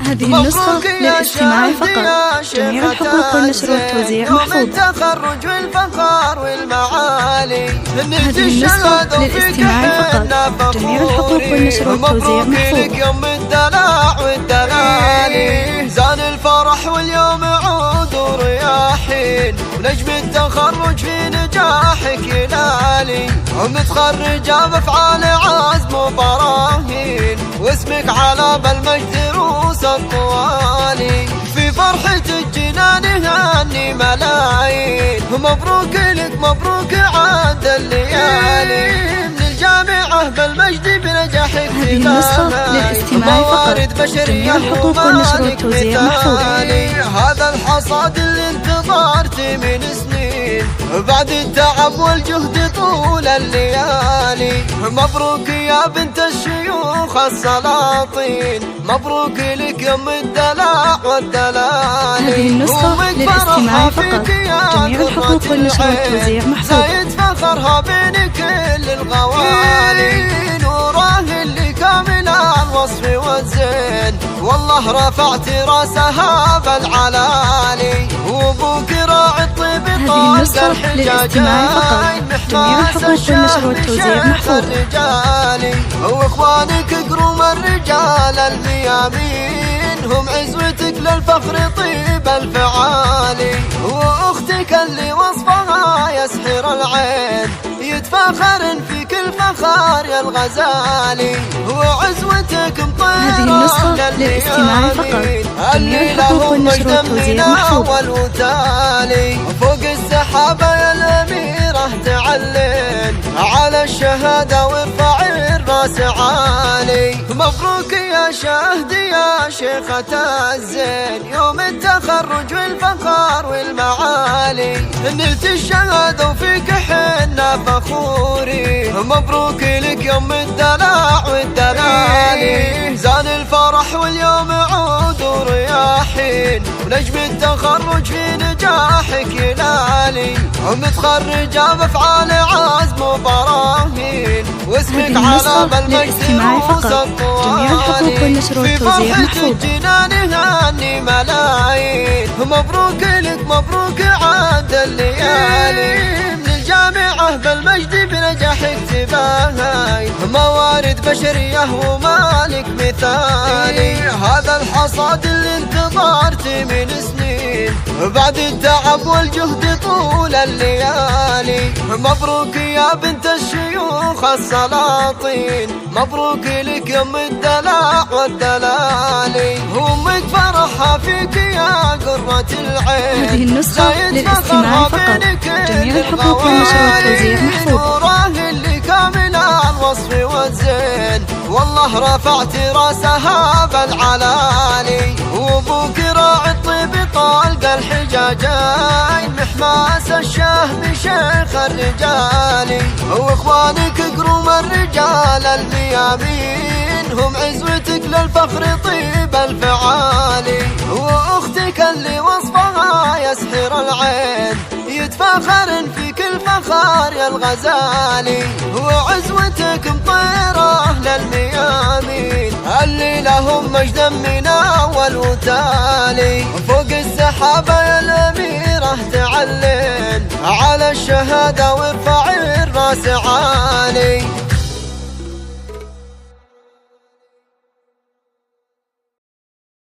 هذه النسخة للاستماع فقط. جميع الحقوق والنشر والتوزيع محفوظة. التخرج والفخر والمعالي. هذه النسخة للاستماع فقط. جميع الحقوق والنشر والتوزيع محفوظة. يوم الدلع والدلالي. زان الفرح واليوم عود ورياحين. ونجم التخرج في نجاحك ينالي. ومتخرجة بأفعال عزم وبراهين. واسمك على بالمجد روس الطوالي. في فرحة الجنان هاني ملايين. ومبروك لك مبروك عاد الليالي. من الجامعة بالمجد بنجاحك هذه النسخة للاستماع فقط. جميع الحقوق والنشر والتوزيع محفوظة. هذا الحصاد اللي انتظرت من سنين. بعد التعب والجهد طول الليالي. مبروك يا بنت الشيوخ السلاطين. مبروك لك يوم الدلع والدلالي. هذه النسخة للاستماع فقط. جميع الحقوق والنشر والتوزيع محفوظة. زايد فخرها بين كل الغوالي. نوره اللي كامل الوصف والزين. والله رفعت راسها بالعلالي. وابوك راعي الطيب طالق الحجاجين. جميع الحقوق والنشر والتوزيع محفوظة. واخوانك قروم الرجال الميامين. هم عزوتك للفخر طيب الفعالي. واختك اللي وصفها يسحر العين. يتفاخر في كل فخار يا الغزالي. وعزوتك مطيرة. هذه النسخة للاستماع فقط. جميع الحقوق والنشر والتوزيع محفوظة. فوق السحابة يا الأميرة تعلن. على الشهادة وارفع الراس عالي. مبروك يا شهد يا شيخة الزين. يوم التخرج والفخر والمعالي. نلت الشهادة وفيك حنا فخوري. مبروك لك يوم الدلع والدلالي. زان الفرح واليوم عود ورياحين. ونجم التخرج في نجاحك ينالي. ومتخرجة بأفعال عزم وبراهين. واسمك على بالمجد روس الطوالي. في فرحة الجنان هاني ملايين. مبروك لك مبروك عاد الليالي. من الجامعة بالمجد بنجاحك تباهي. موارد بشرية ومالك مثالي. هذا الحصاد اللي انتظرت من سنين. بعد التعب والجهد طول الليالي. مبروك يا بنت الشيوخ السلاطين. مبروك لك يوم الدلع والدلالي. همك فرحها فيك يا قرة العين. هذه النسخة للاستماع فقط. جميع الحقوق والنشر والتوزيع محفوظة. اللي كامل الوصف والزين. والله رفعت راسها بالعلالي. وابوك راعي الطيب طالق الحجاجين. محماس الشهم شيخ الرجالي. واخوانك قروم الرجال الميامين. هم عزوتك للفخر طيب الفعالي. واختك اللي وصفها يسحر العين. يتفاخر في كل فخار يا الغزالي. وعزوتك مطيرة للميامين. اللي لهم مجدا من أول وتالي. فوق السحابة يا الأميرة تعلن. على الشهادة وارفع الراس عالي.